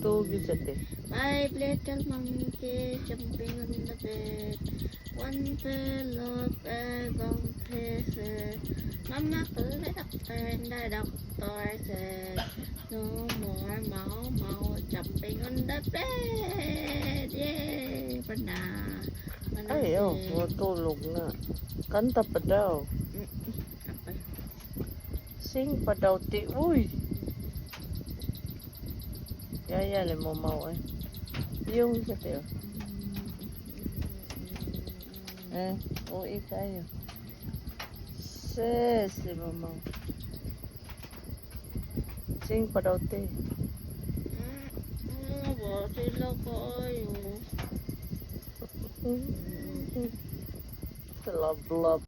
Two gisate. Five little monkey jumping on the bed. One fell off a gone pieces. Mama pulled it up and the doctor said, no more mau jumping on the bed. Yay! Ayaw, matulog na. Kanta pa daw. Sing pa daw ti. Uy! Yaya le mo mau eh. Yung isa tayo. Ui kayo. Ses, le mo mau. Sing pa daw ti. Sila kayo. Love, love.